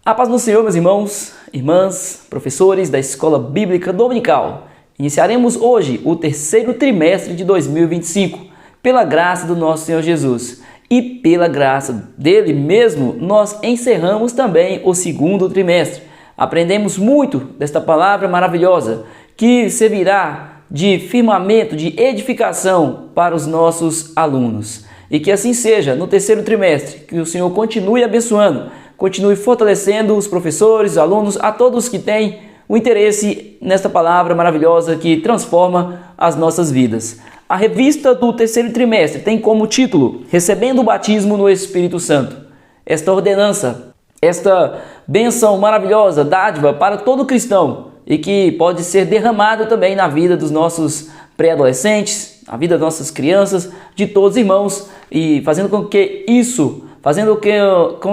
A paz do Senhor, meus irmãos, irmãs, professores da Escola Bíblica Dominical. Iniciaremos hoje o terceiro trimestre de 2025, pela graça do nosso Senhor Jesus. E pela graça dele mesmo, nós encerramos também o segundo trimestre. Aprendemos muito desta palavra maravilhosa, que servirá de firmamento, de edificação para os nossos alunos. E que assim seja no terceiro trimestre, que o Senhor continue abençoando, continue fortalecendo os professores, os alunos, a todos que têm o interesse nesta palavra maravilhosa que transforma as nossas vidas. A revista do terceiro trimestre tem como título Recebendo o Batismo no Espírito Santo. Esta ordenança, esta bênção maravilhosa, dádiva para todo cristão e que pode ser derramada também na vida dos nossos pré-adolescentes, na vida das nossas crianças, de todos os irmãos, e fazendo com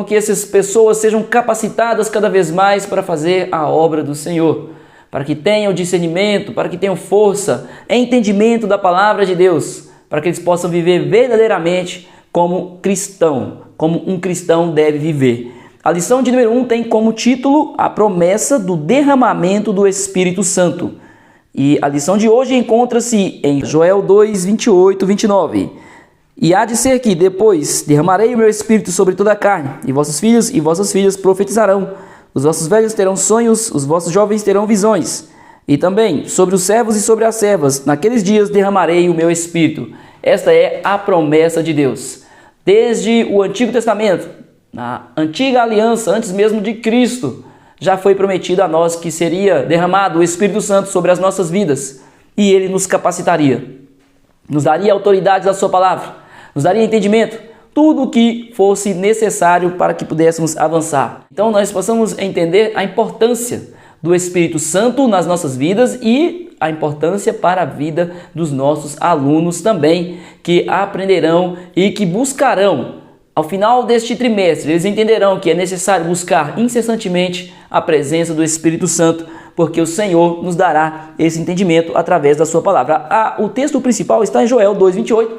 que essas pessoas sejam capacitadas cada vez mais para fazer a obra do Senhor, para que tenham discernimento, para que tenham força, entendimento da palavra de Deus, para que eles possam viver verdadeiramente como cristão, como um cristão deve viver. A lição de número 1 tem como título a promessa do derramamento do Espírito Santo. E a lição de hoje encontra-se em Joel 2, 28, 29. E há de ser que depois derramarei o meu espírito sobre toda a carne, e vossos filhos e vossas filhas profetizarão, os vossos velhos terão sonhos, os vossos jovens terão visões. E também sobre os servos e sobre as servas, naqueles dias derramarei o meu espírito. Esta é a promessa de Deus. Desde o Antigo Testamento, na antiga aliança, antes mesmo de Cristo, já foi prometido a nós que seria derramado o Espírito Santo sobre as nossas vidas, e ele nos capacitaria, nos daria autoridade da sua palavra, nos daria entendimento, tudo o que fosse necessário para que pudéssemos avançar. Então nós possamos entender a importância do Espírito Santo nas nossas vidas e a importância para a vida dos nossos alunos também, que aprenderão e que buscarão. Ao final deste trimestre, eles entenderão que é necessário buscar incessantemente a presença do Espírito Santo, porque o Senhor nos dará esse entendimento através da sua palavra. O texto principal está em Joel 2:28.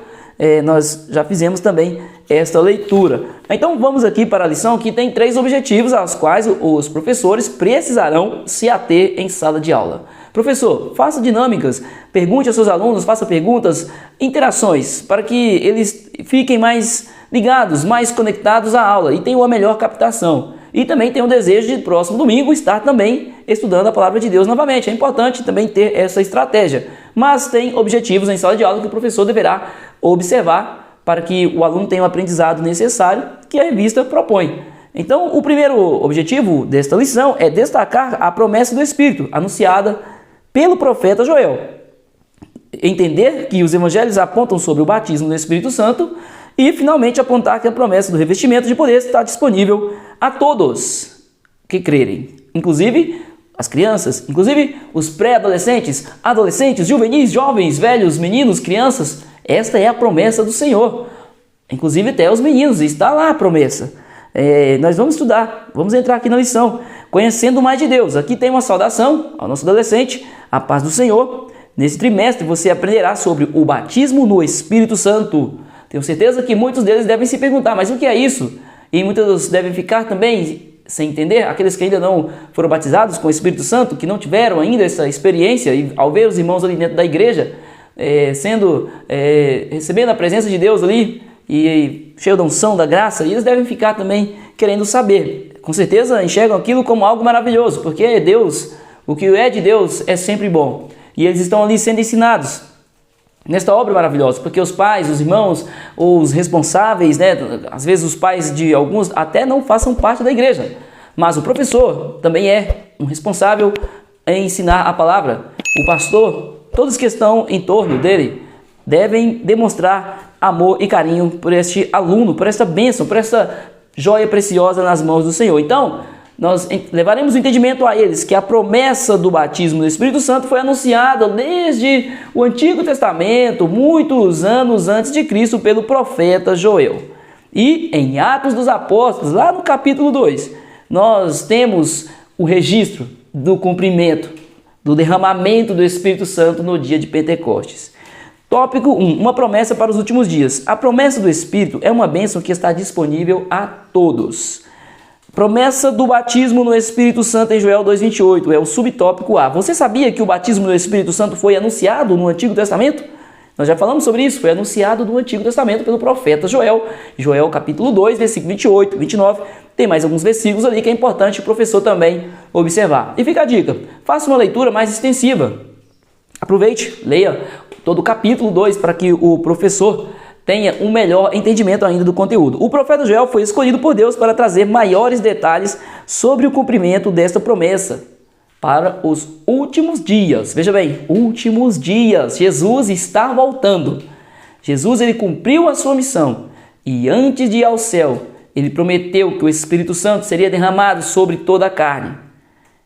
Nós já fizemos também esta leitura. Então vamos aqui para a lição que tem 3 objetivos aos quais os professores precisarão se ater em sala de aula. Professor, faça dinâmicas, pergunte aos seus alunos, faça perguntas, interações, para que eles fiquem mais ligados, mais conectados à aula e tenham a melhor captação. E também tenho o desejo de próximo domingo estar também estudando a palavra de Deus novamente. É importante também ter essa estratégia. Mas tem objetivos em sala de aula que o professor deverá observar para que o aluno tenha o aprendizado necessário que a revista propõe. Então, o primeiro objetivo desta lição é destacar a promessa do Espírito, anunciada pelo profeta Joel. Entender que os evangelhos apontam sobre o batismo do Espírito Santo e, finalmente, apontar que a promessa do revestimento de poder está disponível a todos que crerem, inclusive as crianças, inclusive os pré-adolescentes, adolescentes, juvenis, jovens, velhos, meninos, crianças. Esta é a promessa do Senhor, inclusive até os meninos, está lá a promessa. Nós vamos estudar, vamos entrar aqui na lição, conhecendo mais de Deus. Aqui tem uma saudação ao nosso adolescente, a paz do Senhor. Nesse trimestre você aprenderá sobre o batismo no Espírito Santo. Tenho certeza que muitos deles devem se perguntar, mas o que é isso? E muitos devem ficar também sem entender, aqueles que ainda não foram batizados com o Espírito Santo, que não tiveram ainda essa experiência, e ao ver os irmãos ali dentro da igreja, recebendo a presença de Deus ali, e cheio da unção, da graça, e eles devem ficar também querendo saber. Com certeza enxergam aquilo como algo maravilhoso, porque Deus, o que é de Deus é sempre bom. E eles estão ali sendo ensinados nesta obra maravilhosa, porque os pais, os irmãos, os responsáveis, às vezes os pais de alguns até não façam parte da igreja, mas o professor também é um responsável em ensinar a palavra. O pastor, todos que estão em torno dele, devem demonstrar amor e carinho por este aluno, por esta bênção, por esta joia preciosa nas mãos do Senhor. Então, nós levaremos o entendimento a eles que a promessa do batismo do Espírito Santo foi anunciada desde o Antigo Testamento, muitos anos antes de Cristo, pelo profeta Joel. E em Atos dos Apóstolos, lá no capítulo 2, nós temos o registro do cumprimento, do derramamento do Espírito Santo no dia de Pentecostes. Tópico 1. Uma promessa para os últimos dias. A promessa do Espírito é uma bênção que está disponível a todos. Promessa do batismo no Espírito Santo em Joel 2,28 é o subtópico A. Você sabia que o batismo no Espírito Santo foi anunciado no Antigo Testamento? Nós já falamos sobre isso, foi anunciado no Antigo Testamento pelo profeta Joel. Joel capítulo 2, versículo 28, 29. Tem mais alguns versículos ali que é importante o professor também observar. E fica a dica, faça uma leitura mais extensiva. Aproveite, leia todo o capítulo 2 para que o professor tenha um melhor entendimento ainda do conteúdo. O profeta Joel foi escolhido por Deus para trazer maiores detalhes sobre o cumprimento desta promessa para os últimos dias. Veja bem, últimos dias. Jesus está voltando. Jesus, ele cumpriu a sua missão e antes de ir ao céu, ele prometeu que o Espírito Santo seria derramado sobre toda a carne.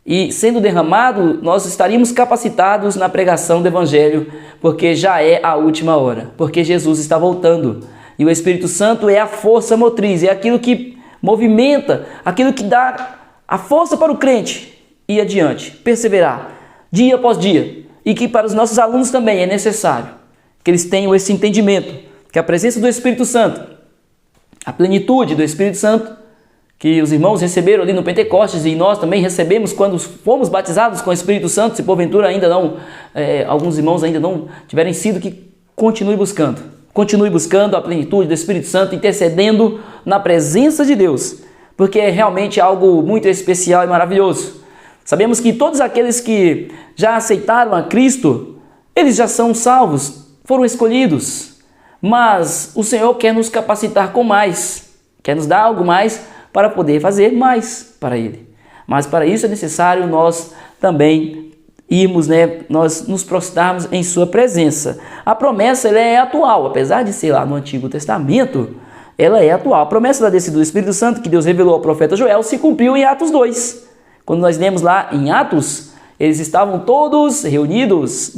E sendo derramado, nós estaríamos capacitados na pregação do Evangelho, porque já é a última hora, porque Jesus está voltando. E o Espírito Santo é a força motriz, é aquilo que movimenta, aquilo que dá a força para o crente ir adiante, perseverar, dia após dia. E que para os nossos alunos também é necessário que eles tenham esse entendimento, que a presença do Espírito Santo, a plenitude do Espírito Santo, que os irmãos receberam ali no Pentecostes e nós também recebemos quando fomos batizados com o Espírito Santo, se porventura ainda não, alguns irmãos ainda não tiverem sido, que continue buscando a plenitude do Espírito Santo, intercedendo na presença de Deus, porque é realmente algo muito especial e maravilhoso. Sabemos que todos aqueles que já aceitaram a Cristo, eles já são salvos, foram escolhidos, mas o Senhor quer nos capacitar com mais, quer nos dar algo mais para poder fazer mais para Ele. Mas para isso é necessário nós também irmos, nós nos prostrarmos em Sua presença. A promessa ela é atual, apesar de ser lá no Antigo Testamento, ela é atual. A promessa da descida do Espírito Santo que Deus revelou ao profeta Joel se cumpriu em Atos 2. Quando nós lemos lá em Atos, eles estavam todos reunidos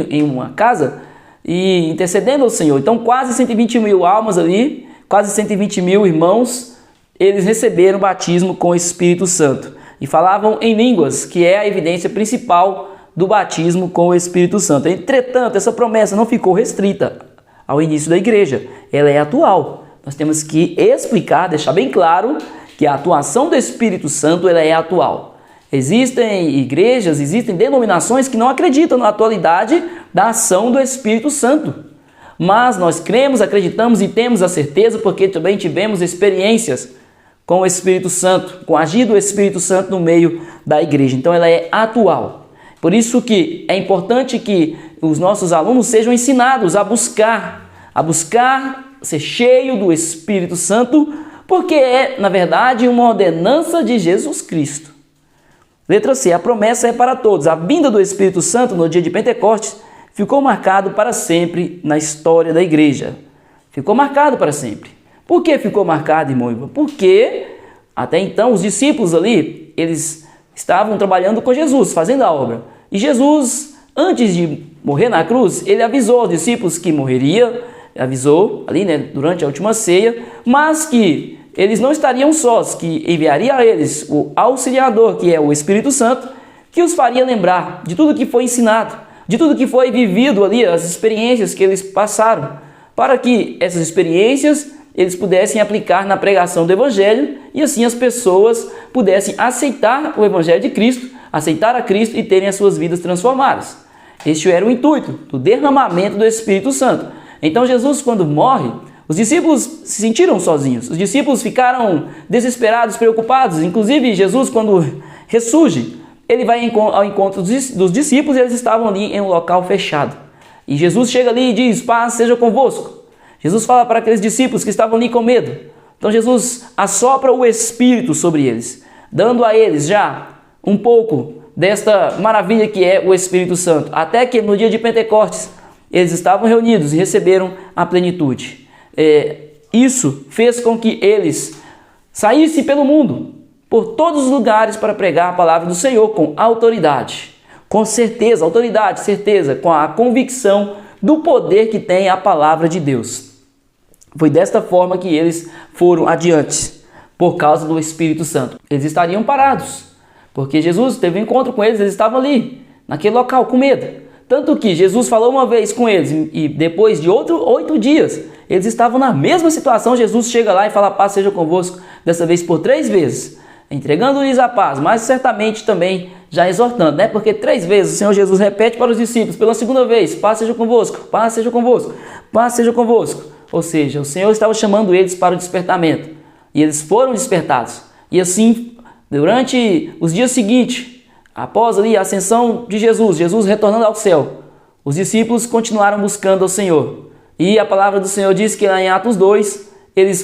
em uma casa e intercedendo ao Senhor. Então quase 120 mil almas ali, quase 120 mil irmãos, eles receberam o batismo com o Espírito Santo e falavam em línguas, que é a evidência principal do batismo com o Espírito Santo. Entretanto, essa promessa não ficou restrita ao início da igreja, ela é atual. Nós temos que explicar, deixar bem claro que a atuação do Espírito Santo ela é atual. Existem igrejas, existem denominações que não acreditam na atualidade da ação do Espírito Santo. Mas nós cremos, acreditamos e temos a certeza, porque também tivemos experiências com o Espírito Santo, com o agir do Espírito Santo no meio da igreja. Então ela é atual. Por isso que é importante que os nossos alunos sejam ensinados a buscar ser cheio do Espírito Santo, porque é, na verdade, uma ordenança de Jesus Cristo. Letra C, a promessa é para todos. A vinda do Espírito Santo no dia de Pentecostes ficou marcado para sempre na história da igreja. Ficou marcado para sempre. Por que ficou marcado, irmão? Porque até então os discípulos ali, eles estavam trabalhando com Jesus, fazendo a obra. E Jesus, antes de morrer na cruz, ele avisou aos discípulos que morreria, avisou ali, durante a última ceia, mas que eles não estariam sós, que enviaria a eles o auxiliador, que é o Espírito Santo, que os faria lembrar de tudo que foi ensinado, de tudo que foi vivido ali, as experiências que eles passaram, para que essas experiências eles pudessem aplicar na pregação do Evangelho e assim as pessoas pudessem aceitar o Evangelho de Cristo, aceitar a Cristo e terem as suas vidas transformadas. Este era o intuito do derramamento do Espírito Santo. Então Jesus, quando morre, os discípulos se sentiram sozinhos, os discípulos ficaram desesperados, preocupados. Inclusive Jesus, quando ressurge, ele vai ao encontro dos discípulos e eles estavam ali em um local fechado. E Jesus chega ali e diz: paz seja convosco. Jesus fala para aqueles discípulos que estavam ali com medo. Então Jesus assopra o Espírito sobre eles, dando a eles já um pouco desta maravilha que é o Espírito Santo. Até que no dia de Pentecostes eles estavam reunidos e receberam a plenitude. Isso fez com que eles saíssem pelo mundo, por todos os lugares, para pregar a palavra do Senhor com autoridade, com certeza, autoridade, certeza, com a convicção do poder que tem a palavra de Deus. Foi desta forma que eles foram adiante, por causa do Espírito Santo. Eles estariam parados, porque Jesus teve um encontro com eles, eles estavam ali, naquele local, com medo. Tanto que Jesus falou uma vez com eles e depois de 8 dias, Eles estavam na mesma situação. Jesus chega lá e fala: paz seja convosco, dessa vez por 3 vezes, entregando-lhes a paz, mas certamente também já exortando, né? Porque 3 vezes o Senhor Jesus repete para os discípulos, pela segunda vez: paz seja convosco, paz seja convosco, paz seja convosco. Ou seja, o Senhor estava chamando eles para o despertamento, e eles foram despertados. E assim, durante os dias seguintes, após ali a ascensão de Jesus retornando ao céu, os discípulos continuaram buscando ao Senhor. E a palavra do Senhor diz que lá em Atos 2, eles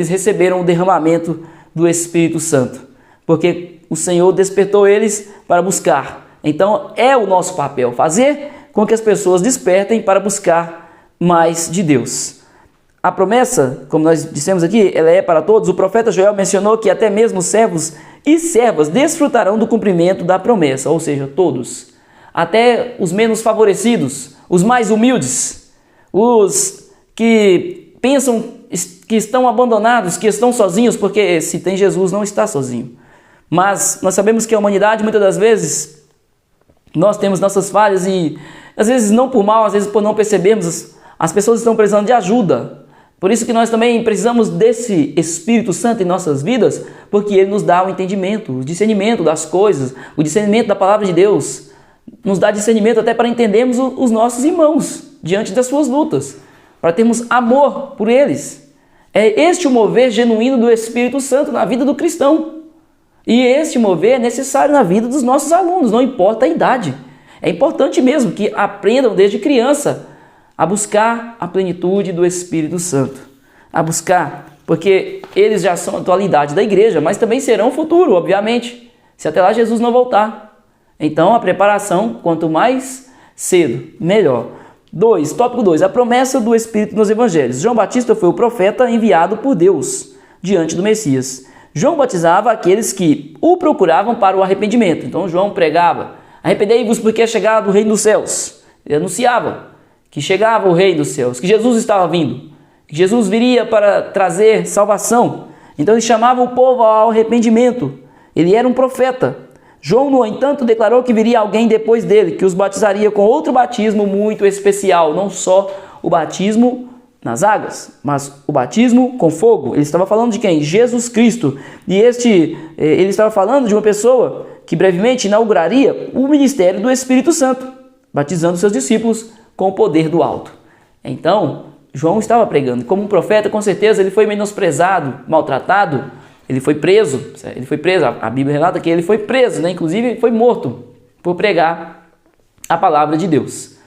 receberam o derramamento do Espírito Santo, porque o Senhor despertou eles para buscar. Então é o nosso papel fazer com que as pessoas despertem para buscar mais de Deus. A promessa, como nós dissemos aqui, ela é para todos. O profeta Joel mencionou que até mesmo servos e servas desfrutarão do cumprimento da promessa, ou seja, todos. Até os menos favorecidos, os mais humildes, os que pensam que estão abandonados, que estão sozinhos, porque se tem Jesus não está sozinho. Mas nós sabemos que a humanidade, muitas das vezes, nós temos nossas falhas e às vezes não por mal, às vezes por não percebermos, as pessoas estão precisando de ajuda. Por isso que nós também precisamos desse Espírito Santo em nossas vidas, porque ele nos dá o entendimento, o discernimento das coisas, o discernimento da palavra de Deus. Nos dá discernimento até para entendermos os nossos irmãos diante das suas lutas, para termos amor por eles. É este o mover genuíno do Espírito Santo na vida do cristão. E este mover é necessário na vida dos nossos alunos, não importa a idade. É importante mesmo que aprendam desde criança a buscar a plenitude do Espírito Santo. A buscar, porque eles já são a atualidade da igreja, mas também serão o futuro, obviamente, se até lá Jesus não voltar. Então a preparação, quanto mais cedo, melhor. Tópico 2, a promessa do Espírito nos Evangelhos. João Batista foi o profeta enviado por Deus diante do Messias. João batizava aqueles que o procuravam para o arrependimento. Então João pregava: arrependei-vos porque é chegado o reino dos céus. Ele anunciava que chegava o rei dos céus, que Jesus estava vindo, que Jesus viria para trazer salvação. Então ele chamava o povo ao arrependimento. Ele era um profeta. João, no entanto, declarou que viria alguém depois dele, que os batizaria com outro batismo muito especial, não só o batismo nas águas, mas o batismo com fogo. Ele estava falando de quem? Jesus Cristo. E ele estava falando de uma pessoa que brevemente inauguraria o ministério do Espírito Santo, batizando seus discípulos com o poder do alto. Então, João estava pregando. Como um profeta, com certeza, ele foi menosprezado, maltratado, ele foi preso. A Bíblia relata que ele foi preso, né? Inclusive foi morto por pregar a palavra de Deus.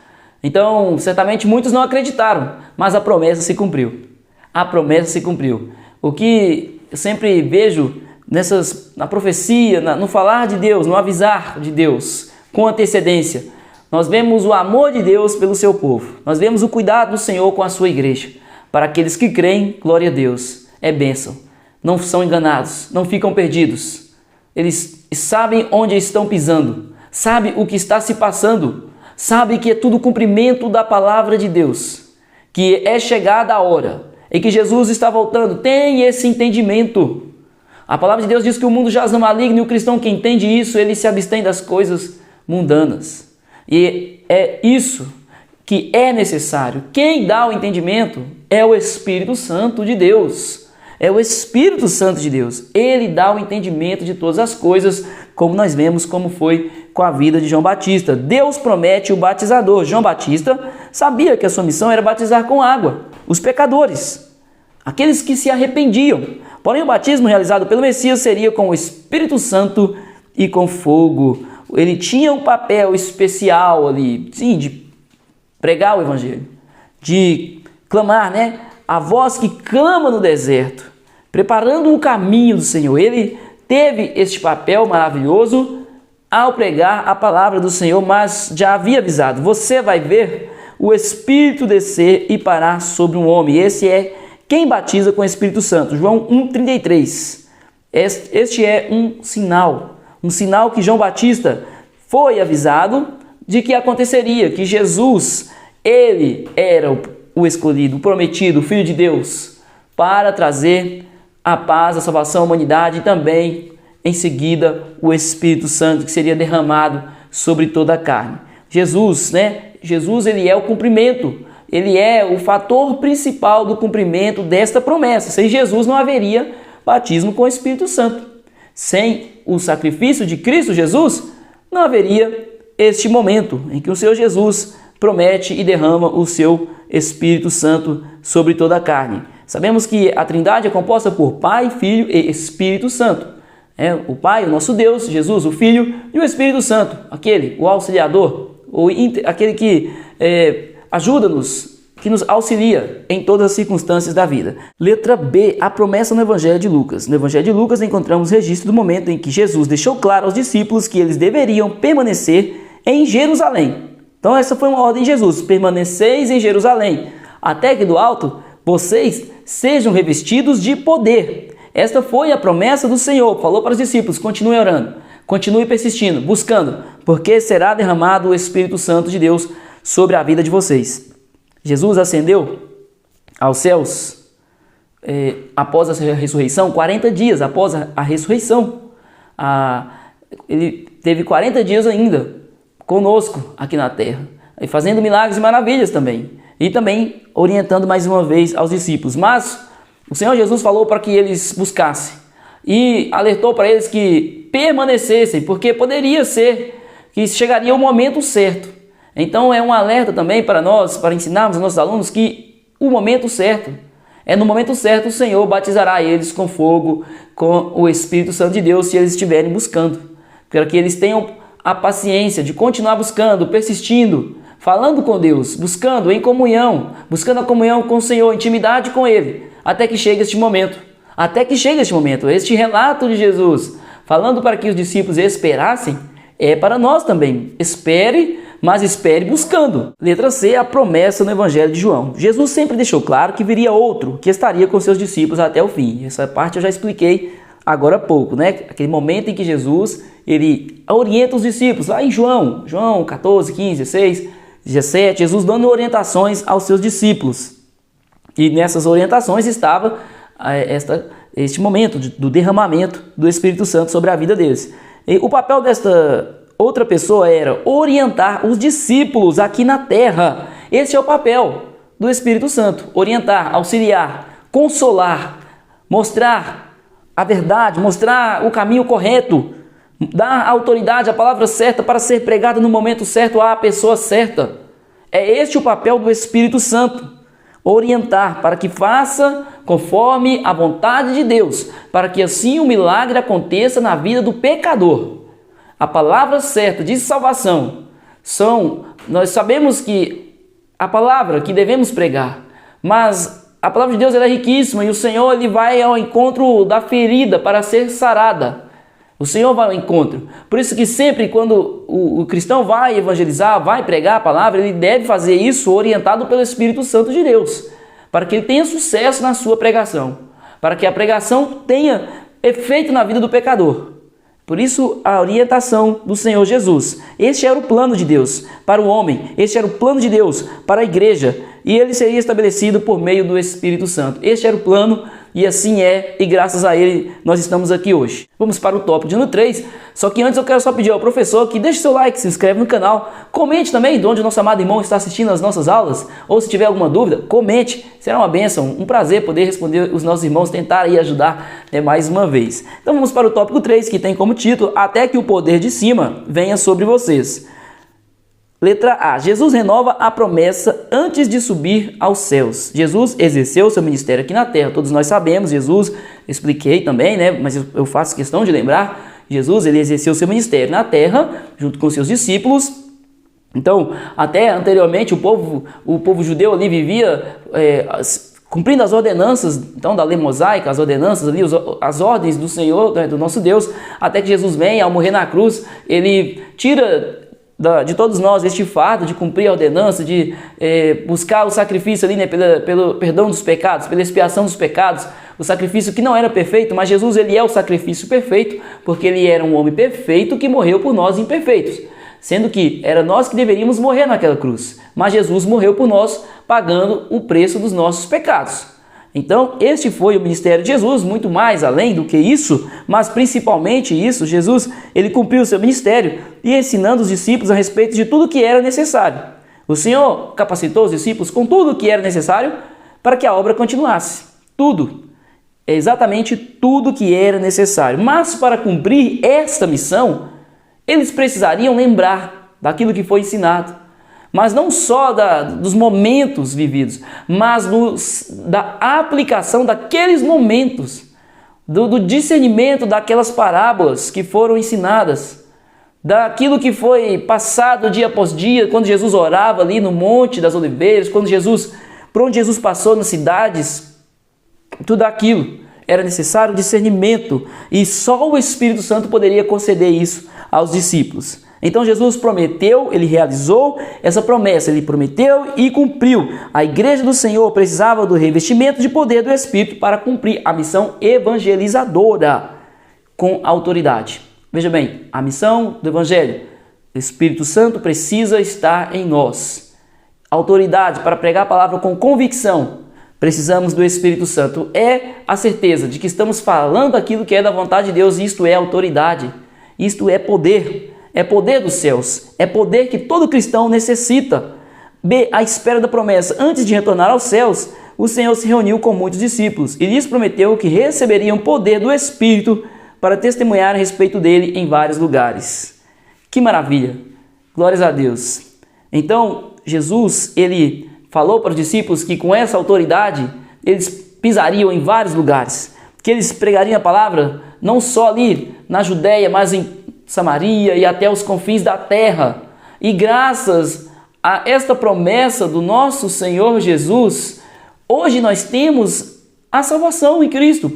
Então, certamente muitos não acreditaram, mas a promessa se cumpriu. A promessa se cumpriu. O que eu sempre vejo na profecia, no falar de Deus, no avisar de Deus com antecedência, nós vemos o amor de Deus pelo seu povo. Nós vemos o cuidado do Senhor com a sua igreja. Para aqueles que creem, glória a Deus, é bênção. Não são enganados, não ficam perdidos. Eles sabem onde estão pisando, sabem o que está se passando, sabem que é tudo cumprimento da palavra de Deus, que é chegada a hora e que Jesus está voltando. Tem esse entendimento. A palavra de Deus diz que o mundo jaz no maligno e o cristão que entende isso, ele se abstém das coisas mundanas. E é isso que é necessário. Quem dá o entendimento é o Espírito Santo de Deus. É o Espírito Santo de Deus. Ele dá o entendimento de todas as coisas, como nós vemos como foi com a vida de João Batista. Deus promete o batizador. João Batista sabia que a sua missão era batizar com água os pecadores, aqueles que se arrependiam. Porém, o batismo realizado pelo Messias seria com o Espírito Santo e com fogo. Ele tinha um papel especial ali, sim, de pregar o Evangelho, de clamar, né? A voz que clama no deserto, preparando o caminho do Senhor. Ele teve este papel maravilhoso ao pregar a palavra do Senhor, mas já havia avisado: você vai ver o Espírito descer e parar sobre um homem. Esse é quem batiza com o Espírito Santo. João 1,33. Este é um sinal que João Batista foi avisado de que aconteceria, que Jesus, ele era o escolhido, o prometido, o Filho de Deus, para trazer a paz, a salvação à humanidade e também, em seguida, o Espírito Santo que seria derramado sobre toda a carne. Jesus, ele é o cumprimento ele é o fator principal do cumprimento desta promessa. Sem Jesus não haveria batismo com o Espírito Santo. Sem o sacrifício de Cristo Jesus, não haveria este momento em que o Senhor Jesus promete e derrama o seu Espírito Santo sobre toda a carne. Sabemos que a Trindade é composta por Pai, Filho e Espírito Santo. O Pai, o nosso Deus, Jesus, o Filho e o Espírito Santo, o auxiliador, aquele que ajuda-nos, que nos auxilia em todas as circunstâncias da vida. Letra B, a promessa no Evangelho de Lucas. No Evangelho de Lucas encontramos registro do momento em que Jesus deixou claro aos discípulos que eles deveriam permanecer em Jerusalém. Então essa foi uma ordem de Jesus: permaneceis em Jerusalém, até que do alto vocês sejam revestidos de poder. Esta foi a promessa do Senhor. Falou para os discípulos: continue orando, continue persistindo, buscando, porque será derramado o Espírito Santo de Deus sobre a vida de vocês. Jesus ascendeu aos céus após a ressurreição, 40 dias após a ressurreição. Ele teve 40 dias ainda conosco aqui na terra, fazendo milagres e maravilhas também, e também orientando mais uma vez aos discípulos. Mas o Senhor Jesus falou para que eles buscassem e alertou para eles que permanecessem, porque poderia ser que chegaria o momento certo. Então é um alerta também para nós, para ensinarmos aos nossos alunos que o momento certo, no momento certo o Senhor batizará eles com fogo, com o Espírito Santo de Deus, se eles estiverem buscando, para que eles tenham a paciência de continuar buscando, persistindo, falando com Deus, buscando em comunhão, buscando a comunhão com o Senhor, intimidade com Ele, até que chegue este momento. Este relato de Jesus, falando para que os discípulos esperassem, é para nós também. Espere, mas espere buscando. Letra C, a promessa no Evangelho de João. Jesus sempre deixou claro que viria outro, que estaria com seus discípulos até o fim. Essa parte eu já expliquei agora há pouco, né? Aquele momento em que Jesus, ele orienta os discípulos, lá em João 14, 15, 16, 17, Jesus dando orientações aos seus discípulos. E nessas orientações estava este momento do derramamento do Espírito Santo sobre a vida deles. E o papel desta outra pessoa era orientar os discípulos aqui na terra. Esse é o papel do Espírito Santo: orientar, auxiliar, consolar, mostrar a verdade, mostrar o caminho correto, dar autoridade, a palavra certa para ser pregada no momento certo à pessoa certa. É este o papel do Espírito Santo: orientar para que faça conforme a vontade de Deus, para que assim o milagre aconteça na vida do pecador. A palavra certa de salvação nós sabemos que a palavra que devemos pregar, mas a palavra de Deus ela é riquíssima e o Senhor ele vai ao encontro da ferida para ser sarada. O Senhor vai ao encontro. Por isso que sempre quando o cristão vai evangelizar, vai pregar a palavra, ele deve fazer isso orientado pelo Espírito Santo de Deus, para que ele tenha sucesso na sua pregação, para que a pregação tenha efeito na vida do pecador. Por isso a orientação do Senhor Jesus. Este era o plano de Deus para o homem, este era o plano de Deus para a igreja, e ele seria estabelecido por meio do Espírito Santo. Este era o plano, e assim é, e graças a ele nós estamos aqui hoje. Vamos para o tópico de número 3, só que antes eu quero só pedir ao professor que deixe seu like, se inscreve no canal, comente também de onde o nosso amado irmão está assistindo as nossas aulas, ou se tiver alguma dúvida, comente, será uma bênção, um prazer poder responder os nossos irmãos, tentar aí ajudar mais uma vez. Então vamos para o tópico 3, que tem como título: Até que o poder de cima venha sobre vocês. Letra A. Jesus renova a promessa antes de subir aos céus. Jesus exerceu seu ministério aqui na terra. Todos nós sabemos, Jesus, expliquei também, né? Mas eu faço questão de lembrar, Jesus ele exerceu seu ministério na terra, junto com seus discípulos. Então, até anteriormente, o povo judeu ali vivia cumprindo as ordenanças, então, da lei mosaica, as ordenanças ali, as ordens do Senhor, do nosso Deus, até que Jesus vem, ao morrer na cruz, ele tira de todos nós este fardo de cumprir a ordenança, de buscar o sacrifício ali, né, pelo perdão dos pecados, pela expiação dos pecados, o sacrifício que não era perfeito, mas Jesus ele é o sacrifício perfeito, porque ele era um homem perfeito que morreu por nós imperfeitos, sendo que era nós que deveríamos morrer naquela cruz, mas Jesus morreu por nós, pagando o preço dos nossos pecados. Então, este foi o ministério de Jesus, muito mais além do que isso, mas principalmente isso, Jesus, ele cumpriu o seu ministério e ensinando os discípulos a respeito de tudo que era necessário. O Senhor capacitou os discípulos com tudo o que era necessário para que a obra continuasse. Tudo. Exatamente tudo que era necessário. Mas para cumprir esta missão, eles precisariam lembrar daquilo que foi ensinado. Mas não só dos momentos vividos, mas da aplicação daqueles momentos, do discernimento daquelas parábolas que foram ensinadas, daquilo que foi passado dia após dia, quando Jesus orava ali no Monte das Oliveiras, por onde Jesus passou nas cidades, tudo aquilo era necessário discernimento e só o Espírito Santo poderia conceder isso aos discípulos. Então Jesus prometeu, ele realizou essa promessa, ele prometeu e cumpriu. A igreja do Senhor precisava do revestimento de poder do Espírito para cumprir a missão evangelizadora com autoridade. Veja bem, a missão do Evangelho, o Espírito Santo precisa estar em nós. Autoridade para pregar a palavra com convicção. Precisamos do Espírito Santo. É a certeza de que estamos falando aquilo que é da vontade de Deus, e isto é autoridade. Isto é poder. É poder dos céus. É poder que todo cristão necessita. B. À espera da promessa. Antes de retornar aos céus, o Senhor se reuniu com muitos discípulos e lhes prometeu que receberiam poder do Espírito para testemunhar a respeito dele em vários lugares. Que maravilha! Glórias a Deus! Então, Jesus, ele falou para os discípulos que com essa autoridade eles pisariam em vários lugares, que eles pregariam a palavra não só ali na Judéia, mas em Samaria e até os confins da terra. E graças a esta promessa do nosso Senhor Jesus, hoje nós temos a salvação em Cristo,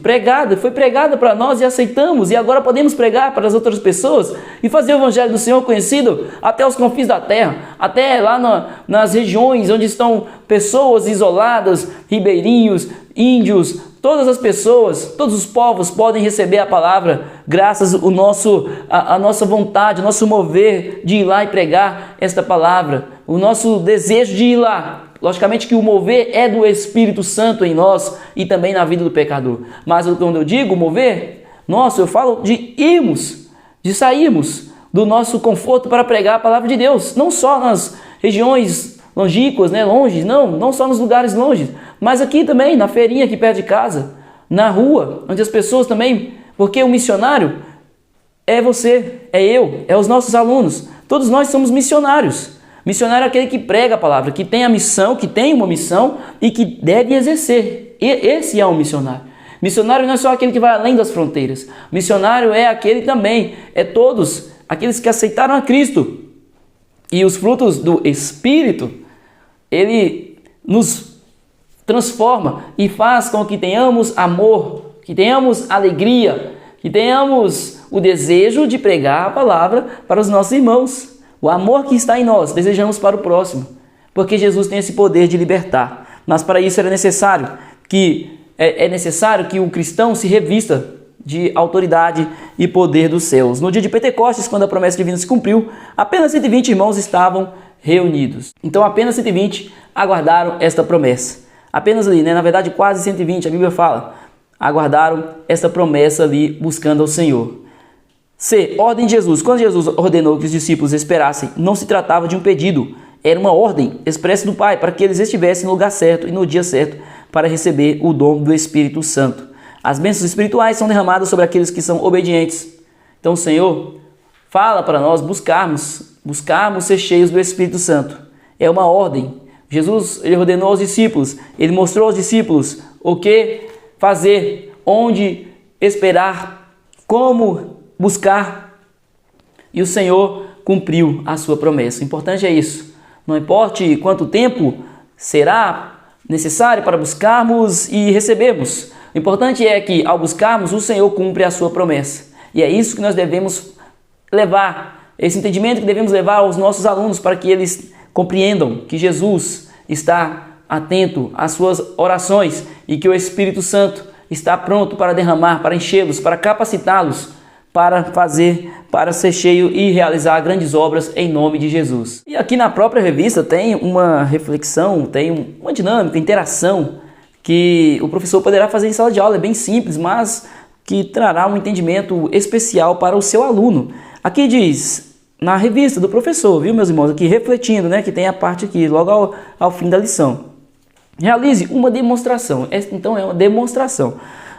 foi pregada para nós e aceitamos, e agora podemos pregar para as outras pessoas e fazer o Evangelho do Senhor conhecido até os confins da terra, até lá nas regiões onde estão pessoas isoladas, ribeirinhos, índios, todas as pessoas, todos os povos podem receber a palavra graças ao a nossa vontade, o nosso mover de ir lá e pregar esta palavra, o nosso desejo de ir lá. Logicamente que o mover é do Espírito Santo em nós e também na vida do pecador. Mas quando eu digo mover, eu falo de irmos, de sairmos do nosso conforto para pregar a palavra de Deus. Não só nas regiões longínquas, não só nos lugares longe, mas aqui também, na feirinha aqui perto de casa, na rua, onde as pessoas também, porque o missionário é você, é eu, é os nossos alunos. Todos nós somos missionários. Missionário é aquele que prega a palavra, que tem a missão, que tem uma missão e que deve exercer. Esse é um missionário. Missionário não é só aquele que vai além das fronteiras. Missionário é aquele também, é todos aqueles que aceitaram a Cristo. E os frutos do Espírito, ele nos transforma e faz com que tenhamos amor, que tenhamos alegria, que tenhamos o desejo de pregar a palavra para os nossos irmãos. O amor que está em nós, desejamos para o próximo, porque Jesus tem esse poder de libertar. Mas para isso é necessário que o cristão se revista de autoridade e poder dos céus. No dia de Pentecostes, quando a promessa divina se cumpriu, apenas 120 irmãos estavam reunidos. Então apenas 120 aguardaram esta promessa. Apenas ali, na verdade quase 120, a Bíblia fala, aguardaram esta promessa ali buscando ao Senhor. C. Ordem de Jesus. Quando Jesus ordenou que os discípulos esperassem, não se tratava de um pedido, era uma ordem expressa do Pai para que eles estivessem no lugar certo e no dia certo para receber o dom do Espírito Santo. As bênçãos espirituais são derramadas sobre aqueles que são obedientes. Então o Senhor fala para nós buscarmos ser cheios do Espírito Santo. É uma ordem. Jesus, ele ordenou aos discípulos, ele mostrou aos discípulos o que fazer, onde esperar, como buscar, e o Senhor cumpriu a sua promessa. O importante é isso. Não importa quanto tempo será necessário para buscarmos e recebermos. O importante é que, ao buscarmos, o Senhor cumpre a sua promessa. E é isso que nós devemos levar, esse entendimento que devemos levar aos nossos alunos, para que eles compreendam que Jesus está atento às suas orações e que o Espírito Santo está pronto para derramar, para enchê-los, para capacitá-los, para ser cheio e realizar grandes obras em nome de Jesus. E aqui na própria revista tem uma reflexão, tem uma dinâmica, interação que o professor poderá fazer em sala de aula. É bem simples, mas que trará um entendimento especial para o seu aluno. Aqui diz, na revista do professor, viu, meus irmãos? Aqui refletindo, né? Que tem a parte aqui, logo ao fim da lição. Realize uma demonstração. Então é uma demonstração.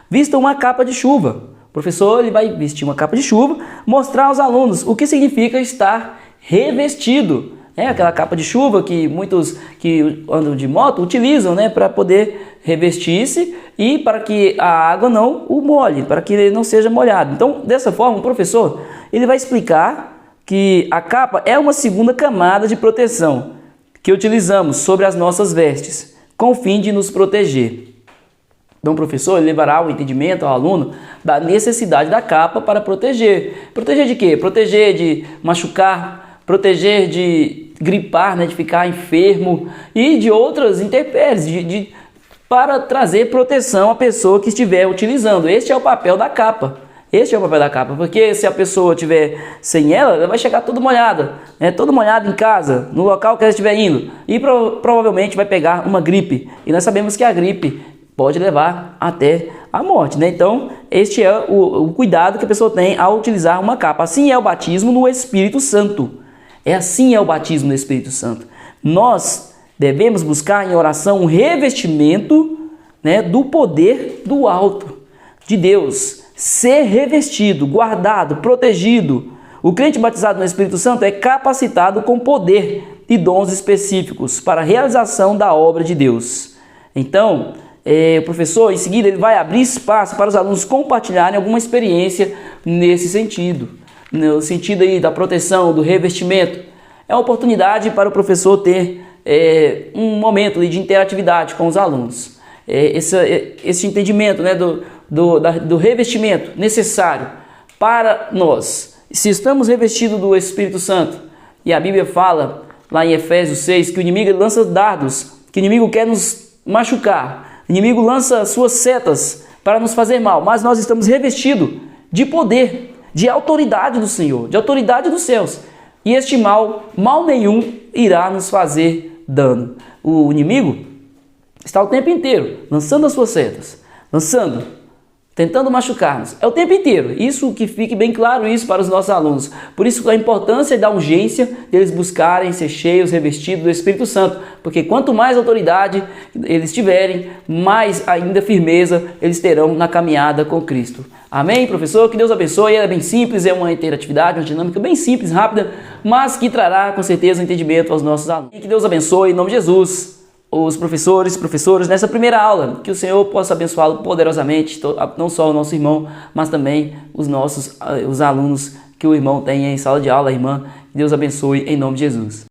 Vista uma capa de chuva. O professor ele vai vestir uma capa de chuva, mostrar aos alunos o que significa estar revestido. É aquela capa de chuva que muitos que andam de moto utilizam, né, para poder revestir-se e para que a água não o molhe, para que ele não seja molhado. Então, dessa forma, o professor ele vai explicar que a capa é uma segunda camada de proteção que utilizamos sobre as nossas vestes, com o fim de nos proteger. Então, o professor ele levará o entendimento ao aluno da necessidade da capa para proteger. Proteger de quê? Proteger de machucar, proteger de gripar, né, de ficar enfermo e de outras intempéries, para trazer proteção à pessoa que estiver utilizando. Este é o papel da capa. Este é o papel da capa, porque se a pessoa estiver sem ela, ela vai chegar toda molhada, né, toda molhada em casa, no local que ela estiver indo, e provavelmente vai pegar uma gripe. E nós sabemos que a gripe pode levar até a morte, né? Então, este é o cuidado que a pessoa tem ao utilizar uma capa. Assim é o batismo no Espírito Santo. Assim é o batismo no Espírito Santo. Nós devemos buscar em oração um revestimento, né, do poder do alto, de Deus. Ser revestido, guardado, protegido. O crente batizado no Espírito Santo é capacitado com poder e dons específicos para a realização da obra de Deus. Então, o professor, em seguida, ele vai abrir espaço para os alunos compartilharem alguma experiência nesse sentido. No sentido aí da proteção, do revestimento. É uma oportunidade para o professor ter um momento de interatividade com os alunos. Esse entendimento, né, do revestimento necessário para nós. Se estamos revestidos do Espírito Santo, e a Bíblia fala lá em Efésios 6 que o inimigo lança dardos, que o inimigo quer nos machucar, o inimigo lança suas setas para nos fazer mal, mas nós estamos revestidos de poder, de autoridade do Senhor, de autoridade dos céus. E este mal nenhum irá nos fazer dano. O inimigo está o tempo inteiro lançando as suas setas, tentando machucar-nos. É o tempo inteiro. Isso que fique bem claro isso para os nossos alunos. Por isso a importância da urgência deles buscarem ser cheios, revestidos do Espírito Santo. Porque quanto mais autoridade eles tiverem, mais ainda firmeza eles terão na caminhada com Cristo. Amém, professor? Que Deus abençoe. É bem simples, é uma interatividade, uma dinâmica bem simples, rápida, mas que trará com certeza um entendimento aos nossos alunos. E que Deus abençoe em nome de Jesus os professores, professoras, nessa primeira aula, que o Senhor possa abençoá-lo poderosamente, não só o nosso irmão, mas também os alunos que o irmão tem em sala de aula, a irmã. Deus abençoe em nome de Jesus.